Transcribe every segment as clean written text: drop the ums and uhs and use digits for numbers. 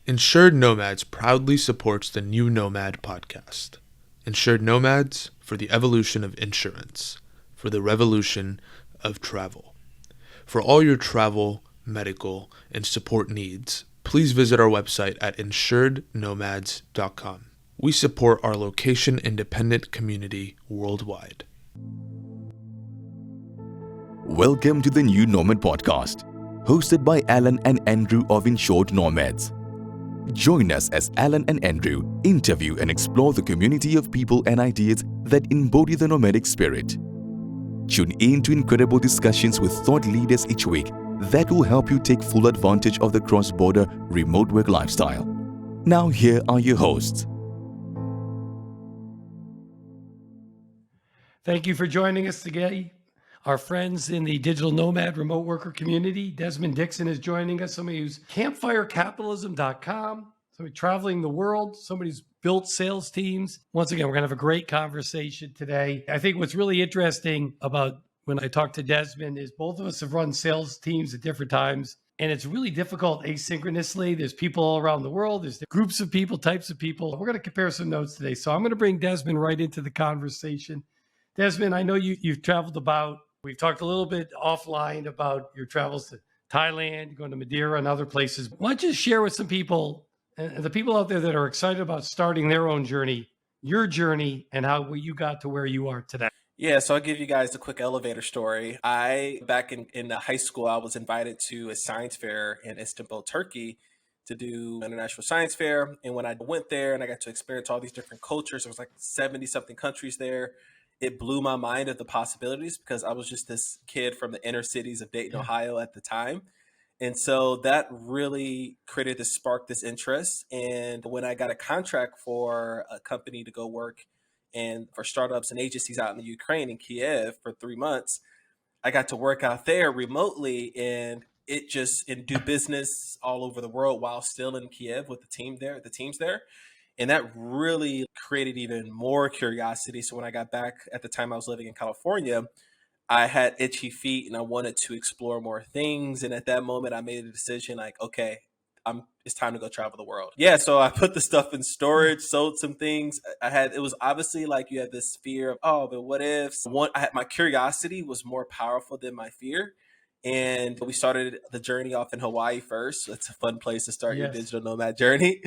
Insured Nomads proudly supports the new Nomad podcast. Insured Nomads for the evolution of insurance, for the revolution of travel. For all your travel, medical, and support needs, please visit our website at insurednomads.com. We support our location-independent community worldwide. Welcome to the new Nomad podcast, hosted by Alan and Andrew of Insured Nomads. Join us as Alan and Andrew interview and explore the community of people and ideas that embody the nomadic spirit. Tune in to incredible discussions with thought leaders each week that will help you take full advantage of the cross-border remote work lifestyle. Now here are your hosts. Thank you for joining us today. Our friends in the digital nomad remote worker community, Desmond Dixon is joining us. Somebody who's campfirecapitalism.com, somebody traveling the world, somebody who's built sales teams. Once again, we're going to have a great conversation today. I think what's really interesting about when I talk to Desmond is both of us have run sales teams at different times, and it's really difficult asynchronously. There's people all around the world. There's groups of people, types of people. We're going to compare some notes today. So I'm going to bring Desmond right into the conversation. Desmond, I know you've traveled about. We've talked a little bit offline about your travels to Thailand, going to Madeira and other places. Why don't you share with some people, and the people out there that are excited about starting their own journey, your journey, and how you got to where you are today? Yeah, so I'll give you guys a quick elevator story. Back in high school, I was invited to a science fair in Istanbul, Turkey, to do international science fair. And when I went there and I got to experience all these different cultures, there was like 70 something countries there. It blew my mind of the possibilities because I was just this kid from the inner cities of Dayton, Ohio at the time. And so that really created this spark, this interest. And when I got a contract for a company to go work and for startups and agencies out in the Ukraine, in Kiev, for 3 months, I got to work out there remotely and do business all over the world while still in Kiev with the teams there. And that really created even more curiosity. So when I got back, at the time I was living in California, I had itchy feet and I wanted to explore more things. And at that moment, I made a decision like, okay, it's time to go travel the world. Yeah, so I put the stuff in storage, sold some things. It was obviously like you had this fear of, oh, but what if? My curiosity was more powerful than my fear. And we started the journey off in Hawaii first. So it's a fun place to start your digital nomad journey.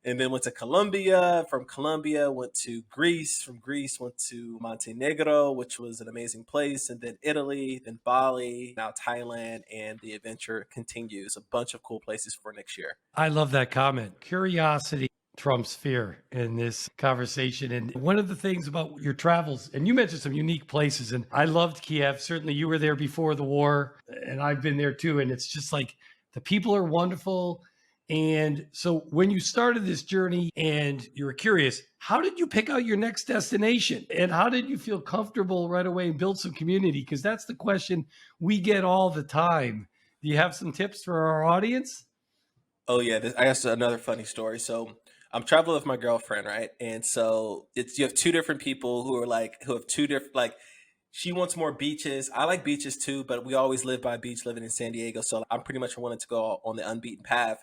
And then went to Colombia. From Colombia, went to Greece. From Greece, went to Montenegro, which was an amazing place. And then Italy, then Bali, now Thailand. And the adventure continues. A bunch of cool places for next year. I love that comment. Curiosity trumps fear in this conversation. And one of the things about your travels, and you mentioned some unique places, and I loved Kiev. Certainly you were there before the war, and I've been there too. And it's just like the people are wonderful. And so when you started this journey and you were curious, how did you pick out your next destination? And how did you feel comfortable right away and build some community? Because that's the question we get all the time. Do you have some tips for our audience? Oh, yeah. I guess another funny story. So I'm traveling with my girlfriend, right? And so you have two different people who have two different, she wants more beaches. I like beaches too, but we always live by a beach living in San Diego. So I'm pretty much wanting to go on the unbeaten path.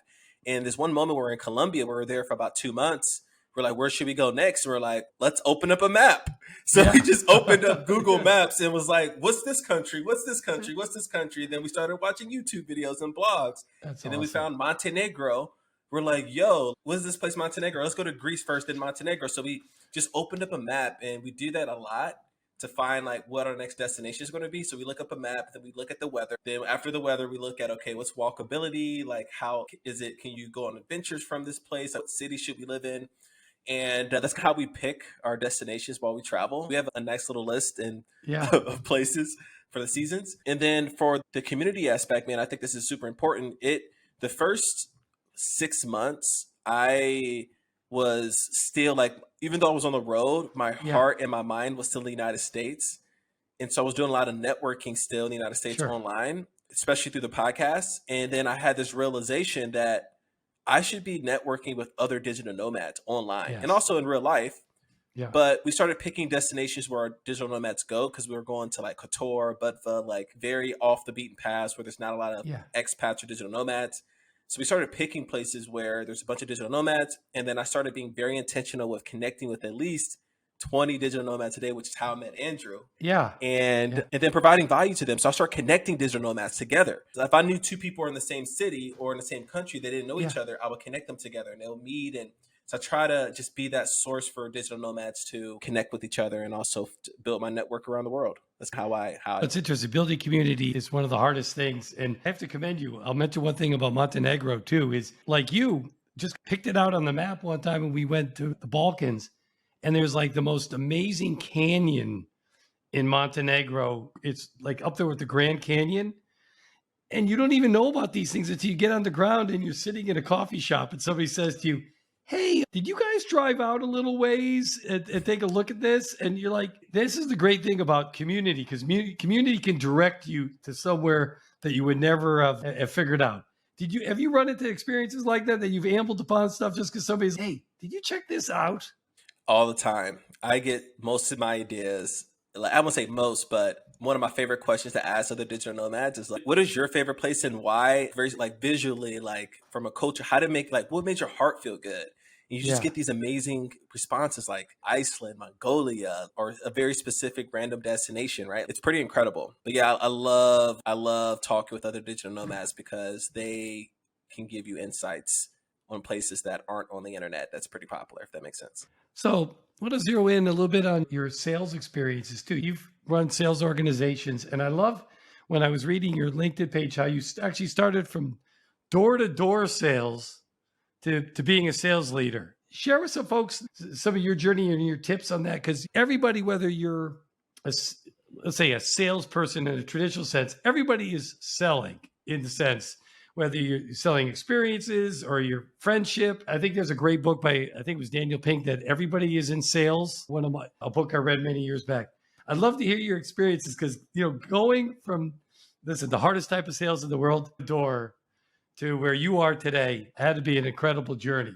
And there's one moment we're in Colombia, we were there for about 2 months. We're like, where should we go next? And we're like, let's open up a map. So we just opened up Google Maps and was like, what's this country? What's this country? What's this country? And then we started watching YouTube videos and blogs. Then we found Montenegro. We're like, yo, what is this place, Montenegro? Let's go to Greece first, then Montenegro. So we just opened up a map, and we do that a lot to find like what our next destination is going to be. So we look up a map, then we look at the weather. Then after the weather, we look at, okay, what's walkability? Like, how is it? Can you go on adventures from this place? What city should we live in? And that's how we pick our destinations while we travel. We have a nice little list of places for the seasons. And then for the community aspect, man, I think this is super important. The first 6 months, I was still like, even though I was on the road, my heart and my mind was still in the United States. And so I was doing a lot of networking still in the United States online, especially through the podcast. And then I had this realization that I should be networking with other digital nomads online and also in real life. Yeah. But we started picking destinations where our digital nomads go because we were going to like Kotor, Budva, like very off the beaten paths where there's not a lot of expats or digital nomads. So we started picking places where there's a bunch of digital nomads. And then I started being very intentional with connecting with at least 20 digital nomads a day, which is how I met Andrew. Yeah. And then providing value to them. So I started connecting digital nomads together. So if I knew two people were in the same city or in the same country, they didn't know each other, I would connect them together and they'll meet. And so I try to just be that source for digital nomads to connect with each other and also build my network around the world. That's how It's interesting. Building community is one of the hardest things. And I have to commend you. I'll mention one thing about Montenegro too, is like you just picked it out on the map one time when we went to the Balkans. And there's like the most amazing canyon in Montenegro. It's like up there with the Grand Canyon. And you don't even know about these things until you get on the ground and you're sitting in a coffee shop and somebody says to you, hey, did you guys drive out a little ways and take a look at this? And you're like, this is the great thing about community, because community can direct you to somewhere that you would never have figured out. Have you run into experiences like that you've ambled upon stuff just because somebody's, hey, did you check this out? All the time. I get most of my ideas, like I won't say most, but one of my favorite questions to ask other digital nomads is like, what is your favorite place and why? Very like visually, like from a culture, how to make, like, what made your heart feel good? And you just get these amazing responses like Iceland, Mongolia, or a very specific random destination, right? It's pretty incredible. But yeah, I love talking with other digital nomads because they can give you insights on places that aren't on the internet. That's pretty popular, if that makes sense. So I want to zero in a little bit on your sales experiences too. You've run sales organizations, and I love when I was reading your LinkedIn page how you actually started from door-to-door sales to being a sales leader. Share with some folks some of your journey and your tips on that, because everybody, whether you're let's say a salesperson in a traditional sense, everybody is selling in the sense, whether you're selling experiences or your friendship. I think there's a great book by, I think it was Daniel Pink, that Everybody is in Sales. A book I read many years back. I'd love to hear your experiences because, going from, the hardest type of sales in the world, door, to where you are today had to be an incredible journey.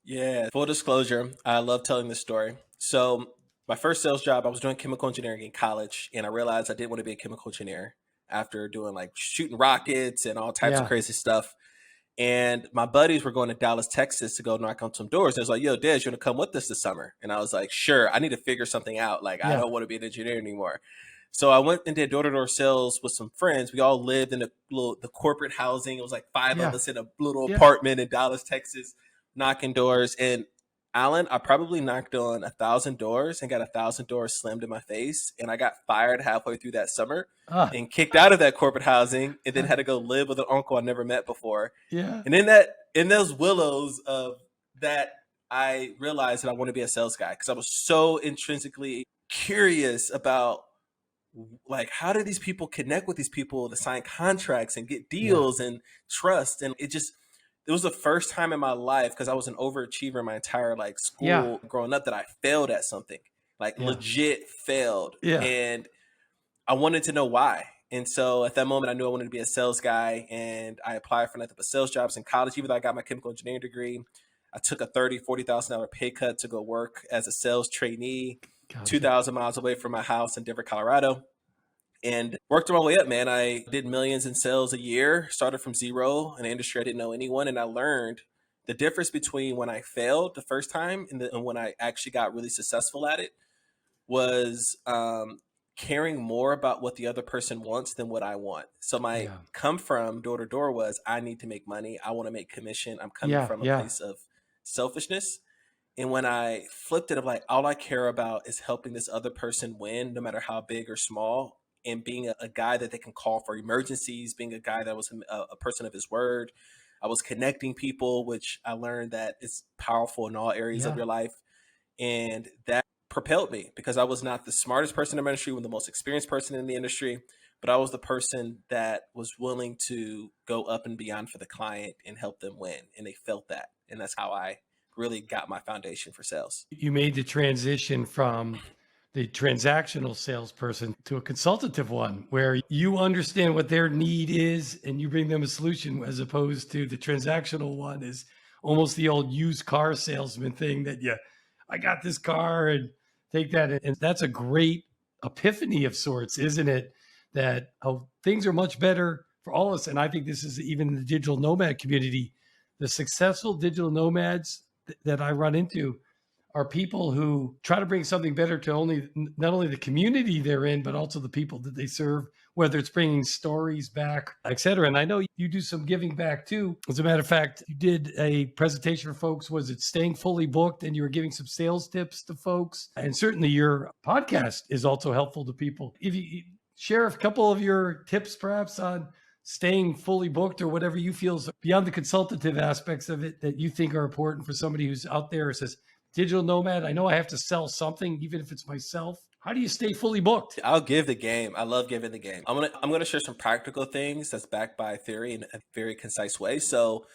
Yeah, full disclosure, I love telling this story. So my first sales job, I was doing chemical engineering in college, and I realized I didn't want to be a chemical engineer after doing like shooting rockets and all types of crazy stuff. And my buddies were going to Dallas, Texas to go knock on some doors. They was like, yo, Des, you want to come with us this summer? And I was like, sure, I need to figure something out. Like, I don't want to be an engineer anymore. So I went and did door-to-door sales with some friends. We all lived in the corporate housing. It was like five of us in a little apartment in Dallas, Texas, knocking doors. And Alan, I probably knocked on 1,000 doors and got 1,000 doors slammed in my face. And I got fired halfway through that summer and kicked out of that corporate housing, and then had to go live with an uncle I never met before. Yeah. And in those willows of that, I realized that I want to be a sales guy because I was so intrinsically curious about, like, how do these people connect with these people to sign contracts and get deals and trust? And it was the first time in my life, because I was an overachiever my entire like school growing up, that I failed at something, like legit failed. And I wanted to know why. And so at that moment, I knew I wanted to be a sales guy, and I applied for nothing but sales jobs in college. Even though I got my chemical engineering degree, I took a $30,000-$40,000 pay cut to go work as a sales trainee, 2,000 miles away from my house in Denver, Colorado, and worked my way up, man. I did millions in sales a year, started from zero in an industry I didn't know anyone. And I learned the difference between when I failed the first time and when I actually got really successful at it was caring more about what the other person wants than what I want. So my come from door to door was, I need to make money. I want to make commission. I'm coming from a place of selfishness. And when I flipped it, I'm like, all I care about is helping this other person win, no matter how big or small, and being a guy that they can call for emergencies, being a guy that was a person of his word. I was connecting people, which I learned that is powerful in all areas of your life. And that propelled me, because I was not the smartest person in the industry, or the most experienced person in the industry, but I was the person that was willing to go up and beyond for the client and help them win. And they felt that. And that's how I really got my foundation for sales. You made the transition from the transactional salesperson to a consultative one, where you understand what their need is and you bring them a solution, as opposed to the transactional one is almost the old used car salesman thing that I got this car and take that. And that's a great epiphany of sorts, isn't it? That things are much better for all of us, and I think this is even in the digital nomad community, the successful digital nomads that I run into are people who try to bring something better to not only the community they're in, but also the people that they serve, whether it's bringing stories back, et cetera. And I know you do some giving back too. As a matter of fact, you did a presentation for folks. Was it Staying Fully Booked? And you were giving some sales tips to folks. And certainly your podcast is also helpful to people. If you share a couple of your tips, perhaps on staying fully booked or whatever you feel is beyond the consultative aspects of it that you think are important for somebody who's out there who says, digital nomad, I know I have to sell something, even if it's myself. How do you stay fully booked? I'll give the game. I love giving the game. I'm gonna share some practical things that's backed by theory in a very concise way. So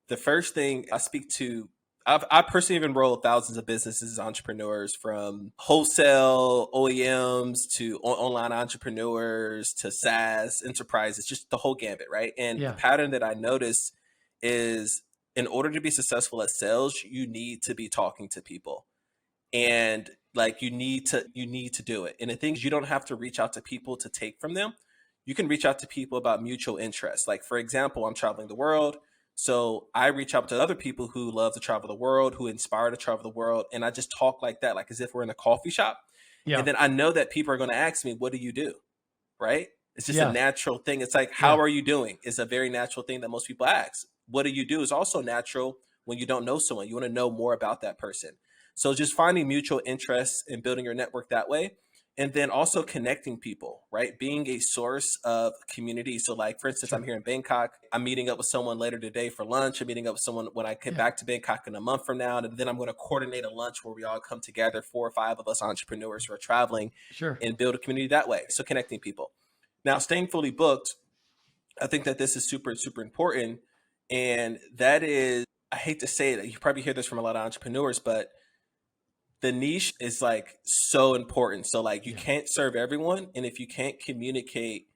the first thing I speak to, I personally have enrolled thousands of businesses, entrepreneurs, from wholesale OEMs to online entrepreneurs to SaaS enterprises, just the whole gambit, right? And the pattern that I notice is, in order to be successful at sales, you need to be talking to people, and like you need to do it. And the things, you don't have to reach out to people to take from them. You can reach out to people about mutual interests. Like, for example, I'm traveling the world. So I reach out to other people who love to travel the world, who inspire to travel the world. And I just talk like that, like as if we're in a coffee shop. Yeah. And then I know that people are going to ask me, what do you do? Right? It's just a natural thing. It's like, how are you doing? It's a very natural thing that most people ask. What do you do is also natural when you don't know someone. You want to know more about that person. So just finding mutual interests and building your network that way. And then also connecting people, right? Being a source of community. So like, for instance, I'm here in Bangkok. I'm meeting up with someone later today for lunch. I'm meeting up with someone when I get back to Bangkok in a month from now. And then I'm going to coordinate a lunch where we all come together, 4 or 5 of us entrepreneurs who are traveling, and build a community that way. So connecting people. Now, staying fully booked, I think that this is super, super important. And that is, I hate to say it, you probably hear this from a lot of entrepreneurs, but the niche is like so important. So like you can't serve everyone. And if you can't communicate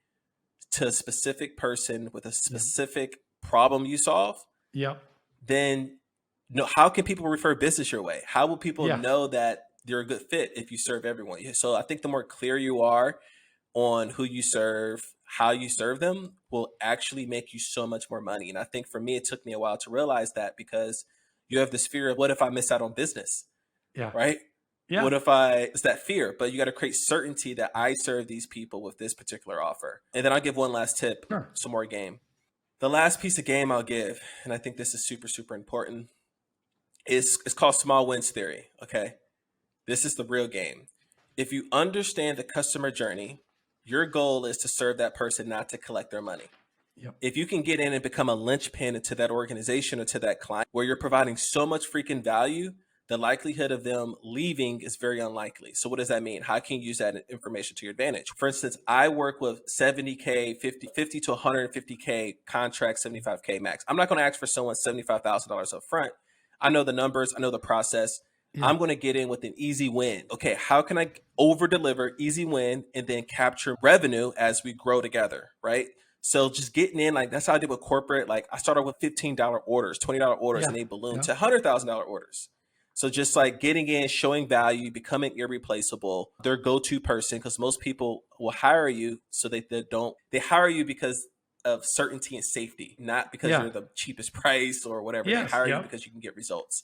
to a specific person with a specific problem you solve, then how can people refer business your way? How will people know that you're a good fit if you serve everyone? So I think the more clear you are on who you serve, how you serve them, will actually make you so much more money. And I think for me, it took me a while to realize that, because you have this fear of, what if I miss out on business? Right? What if it's that fear, but you got to create certainty that I serve these people with this particular offer. And then I'll give one last tip, some more game. The last piece of game I'll give, and I think this is super, super important, is it's called small wins theory. Okay. This is the real game. If you understand the customer journey, your goal is to serve that person, not to collect their money. If you can get in and become a linchpin into that organization or to that client where you're providing so much freaking value, the likelihood of them leaving is very unlikely. So what does that mean? How can you use that information to your advantage? For instance, I work with 70K, 50 to 150K contracts, 75K max. I'm not going to ask for someone $75,000 up front. I know the numbers. I know the process. I'm going to get in with an easy win. Okay, how can I over deliver, easy win, and then capture revenue as we grow together, right? So just getting in, like that's how I did with corporate. Like I started with $15 orders, $20 orders, and they ballooned to $100,000 orders. So just like getting in, showing value, becoming irreplaceable, their go-to person, because most people will hire you so they hire you because of certainty and safety, not because you're the cheapest price or whatever. They hire you because you can get results.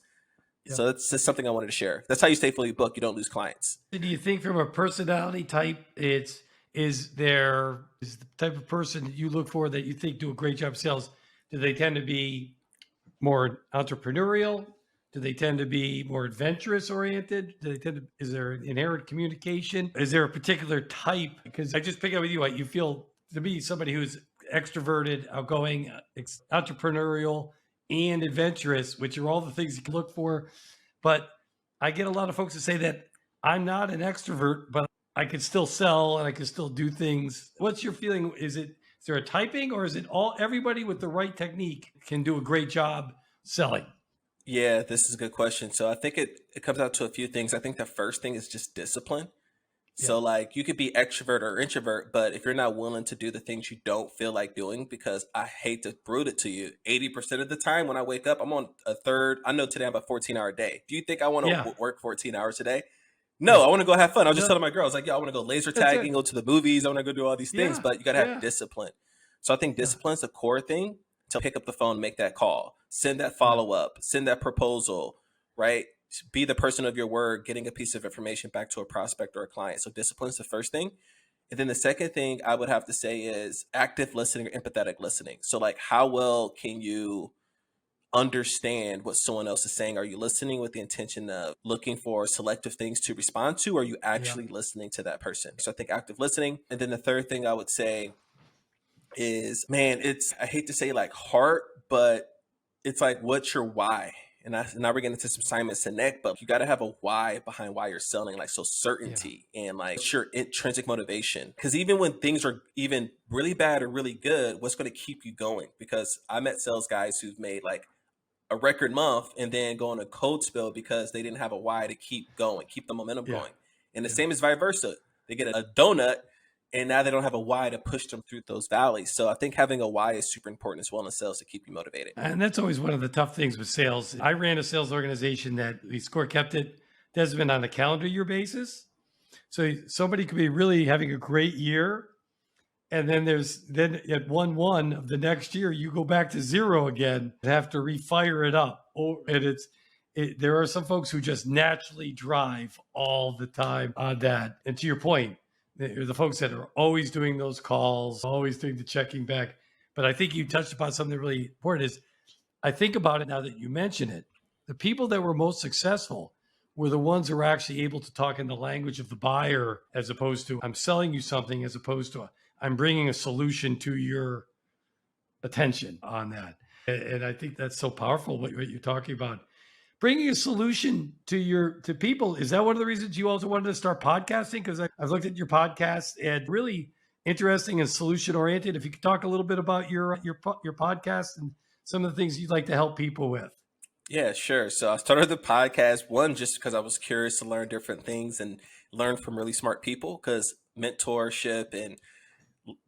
So that's just something I wanted to share. That's how you stay fully booked. You don't lose clients. Do you think from a personality type, is the type of person that you look for that you think do a great job sales? Do they tend to be more entrepreneurial? Do they tend to be more adventurous oriented? Is there inherent communication? Is there a particular type? Because I just pick up with you. You feel to be somebody who's extroverted, outgoing, entrepreneurial, and adventurous, which are all the things you can look for. But I get a lot of folks that say that I'm not an extrovert, but I can still sell and I can still do things. What's your feeling? Is there a typing, or is it everybody with the right technique can do a great job selling? Yeah, this is a good question. So I think it comes out to a few things. I think the first thing is just discipline. So like you could be extrovert or introvert, but if you're not willing to do the things you don't feel like doing, because I hate to brood it to you, 80% of the time when I wake up, I'm on a third. I know today I'm a 14-hour day. Do you think I want to work 14 hours a day? No, I want to go have fun. I was just telling my girl, I was like, I want to go laser tagging, go to the movies. I want to go do all these things, but you got to have discipline. So I think discipline's a core thing to pick up the phone, make that call, send that follow up, send that proposal, right? Be the person of your word, getting a piece of information back to a prospect or a client. So discipline's the first thing. And then the second thing I would have to say is active listening or empathetic listening. So like, how well can you understand what someone else is saying? Are you listening with the intention of looking for selective things to respond to? Or are you actually listening to that person? So I think active listening. And then the third thing I would say is, man, I hate to say like heart, but it's like, what's your why? And now we're getting into some Simon Sinek, but you got to have a why behind why you're selling. Like, so certainty and like, what's your intrinsic motivation? Because even when things are even really bad or really good, what's going to keep you going? Because I met sales guys who've made like a record month and then go on a cold spill because they didn't have a why to keep going, keep the momentum going. And the same is vice versa. They get a donut and now they don't have a why to push them through those valleys. So I think having a why is super important as well in sales to keep you motivated. And that's always one of the tough things with sales. I ran a sales organization that we kept it, Desmond, on a calendar year basis. So somebody could be really having a great year. And then at 1/1 of the next year, you go back to zero again and have to refire it up. And there are some folks who just naturally drive all the time on that. And to your point, the folks that are always doing those calls, always doing the checking back. But I think you touched upon something really important is, I think about it now that you mention it, the people that were most successful were the ones who were actually able to talk in the language of the buyer, as opposed to I'm selling you something, as opposed to I'm bringing a solution to your attention on that. And I think that's so powerful, what you're talking about. Bringing a solution to people. Is that one of the reasons you also wanted to start podcasting? Because I've looked at your podcast and really interesting and solution oriented. If you could talk a little bit about your podcast and some of the things you'd like to help people with. Yeah, sure. So I started the podcast, one, just because I was curious to learn different things and learn from really smart people, because mentorship and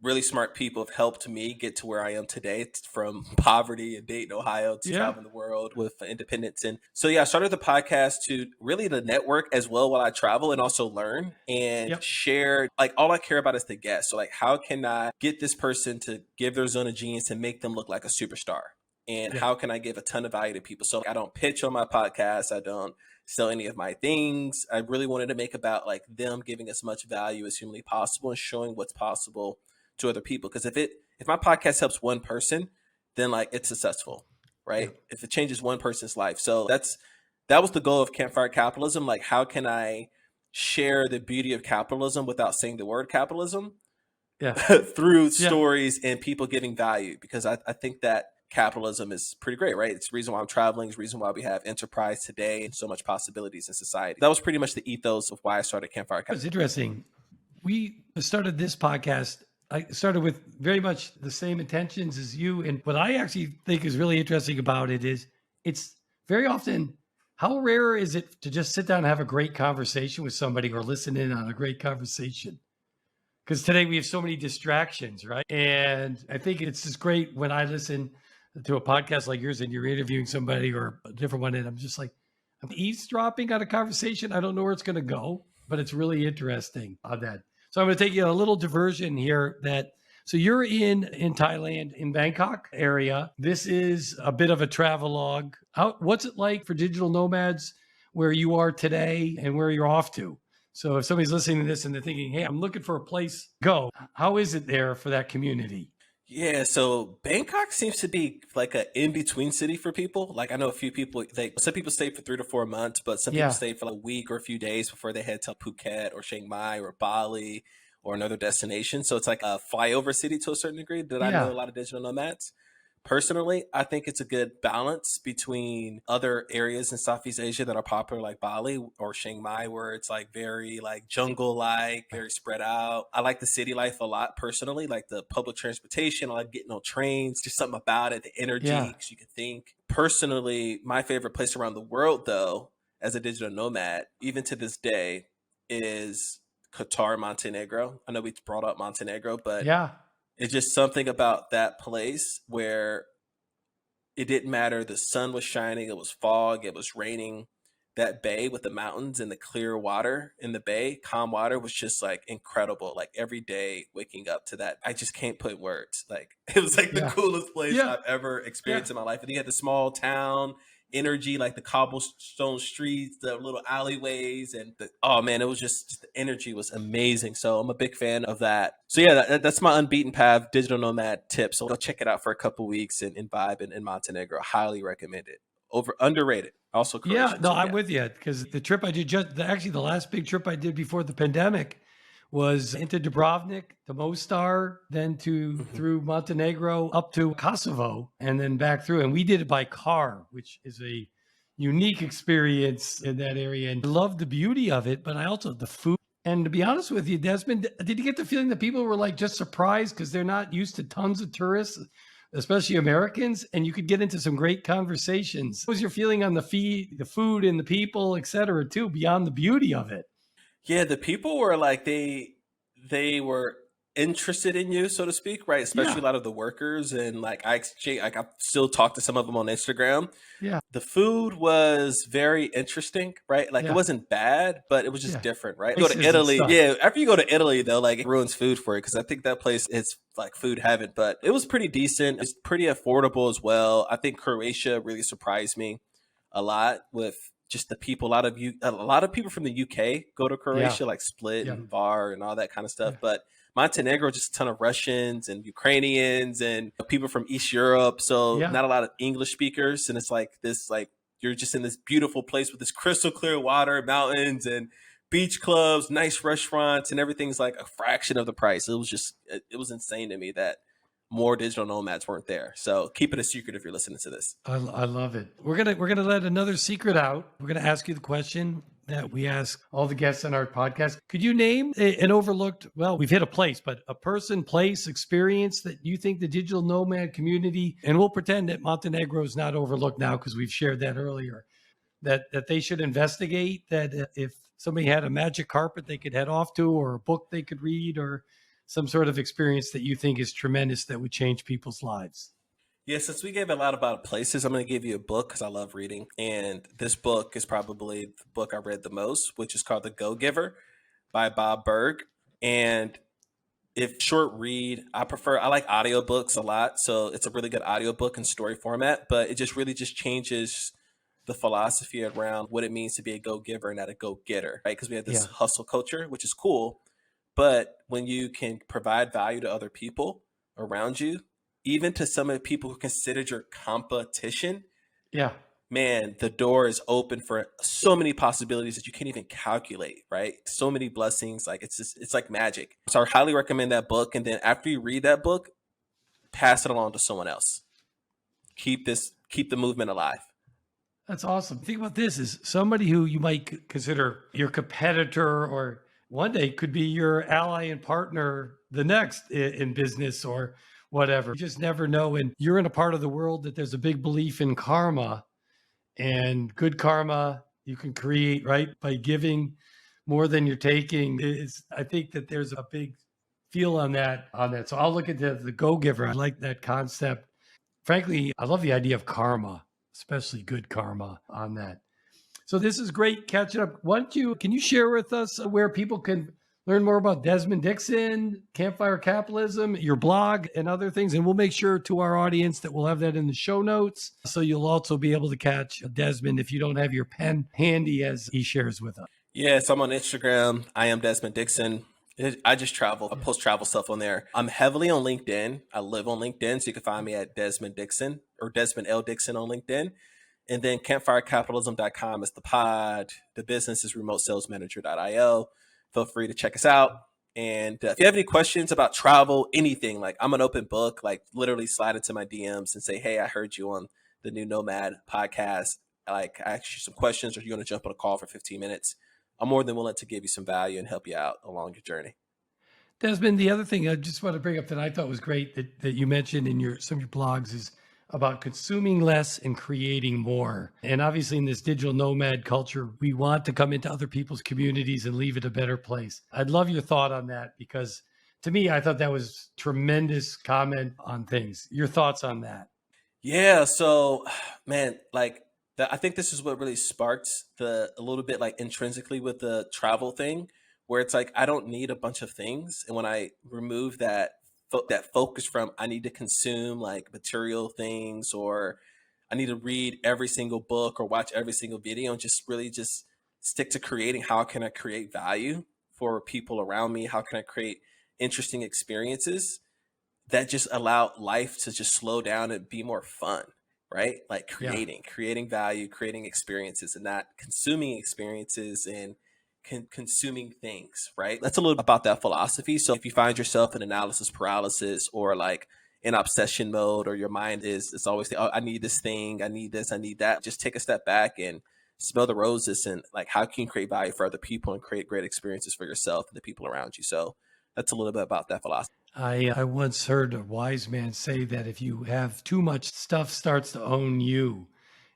really smart people have helped me get to where I am today. It's from poverty in Dayton, Ohio to traveling the world with independence. And so, I started the podcast to really the network as well while I travel and also learn and share. Like, all I care about is the guest. So like, how can I get this person to give their zone of genius and make them look like a superstar? And how can I give a ton of value to people? So I don't pitch on my podcast. I don't sell any of my things. I really wanted to make about like them giving as much value as humanly possible and showing what's possible to other people. Because if my podcast helps one person, then like it's successful, right? If it changes one person's life. So that was the goal of Campfire Capitalism. Like, how can I share the beauty of capitalism without saying the word capitalism? Through stories and people giving value, because I think that capitalism is pretty great, right? It's the reason why I'm traveling. It's the reason why we have enterprise today and so much possibilities in society. That was pretty much the ethos of why I started Campfire Capitalism. It's interesting. We started this podcast. I started with very much the same intentions as you. And what I actually think is really interesting about it is it's very often, how rare is it to just sit down and have a great conversation with somebody or listen in on a great conversation? Because today we have so many distractions, right? And I think it's just great when I listen to a podcast like yours and you're interviewing somebody or a different one, and I'm just like, I'm eavesdropping on a conversation. I don't know where it's going to go, but it's really interesting on that. So I'm going to take you on a little diversion here. So you're in Thailand, in Bangkok area. This is a bit of a travelogue. What's it like for digital nomads where you are today and where you're off to? So if somebody's listening to this and they're thinking, hey, I'm looking for a place to go, how is it there for that community? Yeah, so Bangkok seems to be like an in-between city for people. Like, I know a few people, some people stay for 3 to 4 months, but some people stay for like a week or a few days before they head to Phuket or Chiang Mai or Bali or another destination. So it's like a flyover city to a certain degree. I know a lot of digital nomads. Personally, I think it's a good balance between other areas in Southeast Asia that are popular, like Bali or Chiang Mai, where it's like very like jungle-like, very spread out. I like the city life a lot personally, like the public transportation. I like getting on trains, just something about it, the energy, because you can think. Personally, my favorite place around the world, though, as a digital nomad, even to this day, is Kotor, Montenegro. I know we brought up Montenegro, but it's just something about that place where it didn't matter. The sun was shining. It was fog. It was raining. that bay with the mountains and the clear water in the bay, calm water, was just like incredible. Like every day waking up to that, I just can't put words. Like it was like the Yeah. coolest place Yeah. I've ever Yeah. experienced in my life. And you had the small town energy, like the cobblestone streets, the little alleyways, and oh man, it was just the energy was amazing. So I'm a big fan of that. So yeah, that's my Unbeaten Path digital nomad tip. So go check it out for a couple weeks and vibe in Montenegro. Highly recommend it. Underrated. Also Yeah, Croatian. no, So I'm yeah. with you because the trip I did actually the last big trip I did before the pandemic was into Dubrovnik to Mostar, then to Mhm. through Montenegro up to Kosovo, and then back through. And we did it by car, which is a unique experience in that area. And I love the beauty of it, but I also the food. And to be honest with you, Desmond, did you get the feeling that people were like just surprised because they're not used to tons of tourists, especially Americans, and you could get into some great conversations? What was your feeling on the food and the people, et cetera, too, beyond the beauty of it? Yeah, the people were like they were interested in you, so to speak, right? Especially Yeah, a lot of the workers, and like I still talk to some of them on Instagram. yeah, The food was very interesting, right? Like it yeah, wasn't bad, but it was just yeah. different, right? You go to Places and Italy, stuff. yeah. After you go to Italy, though, like it ruins food for you because I think that place is like food heaven. But it was pretty decent. It's pretty affordable as well. I think Croatia really surprised me a lot with just the people. A lot of people from the UK go to Yeah, Croatia, like Split yeah, and Var and all that kind of stuff. yeah, But Montenegro, just a ton of Russians and Ukrainians and people from East Europe. So yeah. not a lot of English speakers. And it's like this, like you're just in this beautiful place with this crystal clear water, mountains and beach clubs, nice restaurants, and everything's like a fraction of the price. It was insane to me that more digital nomads weren't there. So keep it a secret if you're listening to this. I love it. We're gonna let another secret out. We're gonna ask you the question that we ask all the guests on our podcast. Could you name an overlooked? Well, we've hit a place, but a person, place, experience that you think the digital nomad community, and we'll pretend that Montenegro is not overlooked now because we've shared that earlier. That they should investigate. That if somebody had a magic carpet they could head off to, or a book they could read, or some sort of experience that you think is tremendous that would change people's lives. Yeah, since we gave a lot about places, I'm going to give you a book because I love reading. And this book is probably the book I read the most, which is called The Go Giver by Bob Berg. And if short read, I like audiobooks a lot. So it's a really good audiobook in story format, but it just really just changes the philosophy around what it means to be a go giver and not a go getter, right? Because we have this Yeah, hustle culture, which is cool. But when you can provide value to other people around you, even to some of the people who considered your competition, yeah. man, the door is open for so many possibilities that you can't even calculate, right? So many blessings. Like it's like magic. So I highly recommend that book. And then after you read that book, pass it along to someone else. Keep the movement alive. That's awesome. Think about this is somebody who you might consider your competitor or one day could be your ally and partner the next in business or whatever. You just never know. And you're in a part of the world that there's a big belief in karma and good karma you can create, right? By giving more than you're taking. I think that there's a big feel on that. So I'll look into the go giver. I like that concept. Frankly, I love the idea of karma, especially good karma on that. So this is great catching up. Can you share with us where people can learn more about Desmond Dixon, Campfire Capitalism, your blog, and other things? And we'll make sure to our audience that we'll have that in the show notes. So you'll also be able to catch Desmond if you don't have your pen handy as he shares with us. Yes, I'm on Instagram. I am Desmond Dixon. I just travel. I post travel stuff on there. I'm heavily on LinkedIn. I live on LinkedIn, so you can find me at Desmond Dixon or Desmond L. Dixon on LinkedIn. And then campfirecapitalism.com is the pod. The business is remotesalesmanager.io. Feel free to check us out. And if you have any questions about travel, anything, like I'm an open book, like literally slide into my DMs and say, hey, I heard you on the new Nomad podcast. Like I ask you some questions or you want to jump on a call for 15 minutes. I'm more than willing to give you some value and help you out along your journey. Desmond, the other thing I just want to bring up that I thought was great that you mentioned in some of your blogs is about consuming less and creating more. And obviously in this digital nomad culture, we want to come into other people's communities and leave it a better place. I'd love your thought on that because to me, I thought that was tremendous comment on things. Your thoughts on that? Yeah. So, man, like I think this is what really sparked a little bit like intrinsically with the travel thing, where it's like I don't need a bunch of things, and when I remove that focus from I need to consume like material things, or I need to read every single book or watch every single video, and just really just stick to creating how can I create value for people around me, how can I create interesting experiences that just allow life to just slow down and be more fun, right? Like Yeah. creating value, creating experiences, and not consuming experiences and consuming things, right? That's a little about that philosophy. So if you find yourself in analysis paralysis or like in obsession mode, or your mind is it's always oh, I need this thing, I need this, I need that. Just take a step back and smell the roses, and like how can you create value for other people and create great experiences for yourself and the people around you. So that's a little bit about that philosophy. I once heard a wise man say that if you have too much stuff starts to own you.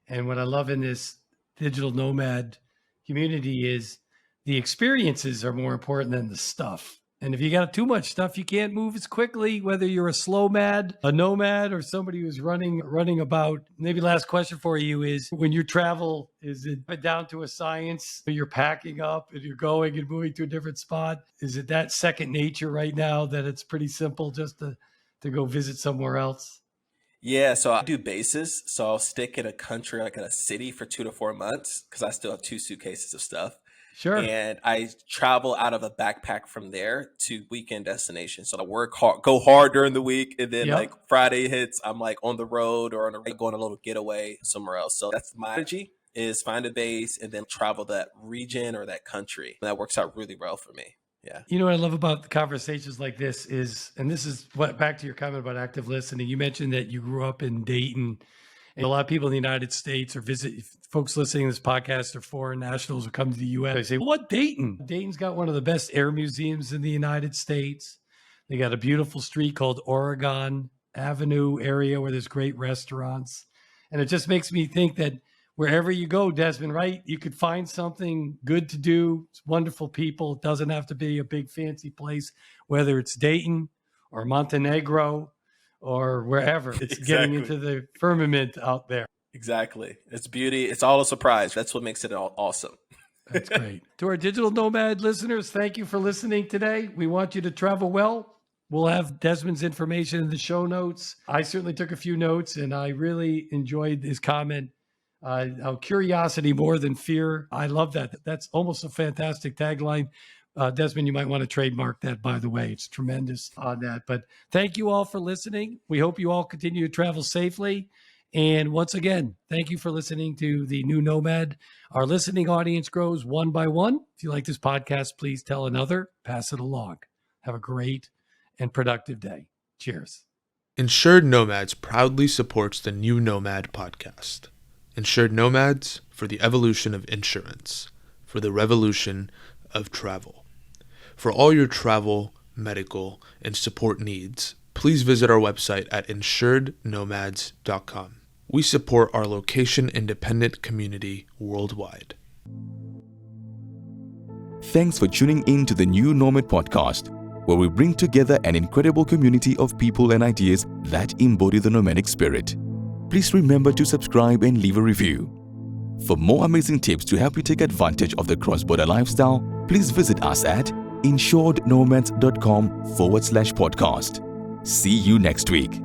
And what I love in this digital nomad community is the experiences are more important than the stuff. And if you got too much stuff, you can't move as quickly, whether you're a slow mad, a nomad, or somebody who's running about. Maybe last question for you is, when you travel, is it down to a science? You're packing up and you're going and moving to a different spot. Is it that second nature right now that it's pretty simple just to go visit somewhere else? Yeah, so I do bases. So I'll stick in a country, like in a city for 2 to 4 months, because I still have 2 suitcases of stuff. Sure. And I travel out of a backpack from there to weekend destinations. So I work hard, go hard during the week, and then Yep. like Friday hits, I'm like on the road or going a little getaway somewhere else. So that's my strategy, is find a base and then travel that region or that country. That works out really well for me. Yeah. You know what I love about the conversations like this is, and this is what, back to your comment about active listening, you mentioned that you grew up in Dayton, and a lot of people in the United States or folks listening to this podcast are foreign nationals who come to the US. They say, what Dayton? Dayton's got one of the best air museums in the United States. They got a beautiful street called Oregon Avenue area where there's great restaurants. And it just makes me think that wherever you go, Desmond, right, you could find something good to do. It's wonderful people. It doesn't have to be a big fancy place, whether it's Dayton or Montenegro or wherever. It's getting into the firmament out there. Exactly. It's beauty. It's all a surprise. That's what makes it all awesome. That's great. To our digital nomad listeners, thank you for listening today. We want you to travel well. We'll have Desmond's information in the show notes. I certainly took a few notes, and I really enjoyed his comment. Curiosity more than fear. I love that. That's almost a fantastic tagline. Desmond, you might want to trademark that, by the way. It's tremendous on that. But thank you all for listening. We hope you all continue to travel safely. And once again, thank you for listening to the new Nomad. Our listening audience grows one by one. If you like this podcast, please tell another, pass it along. Have a great and productive day. Cheers. Insured Nomads proudly supports the new Nomad podcast. Insured Nomads, for the evolution of insurance, for the revolution of travel. For all your travel, medical, and support needs, please visit our website at insurednomads.com. We support our location-independent community worldwide. Thanks for tuning in to the new Nomad podcast, where we bring together an incredible community of people and ideas that embody the nomadic spirit. Please remember to subscribe and leave a review. For more amazing tips to help you take advantage of the cross-border lifestyle, please visit us at insurednomads.com/podcast. See you next week.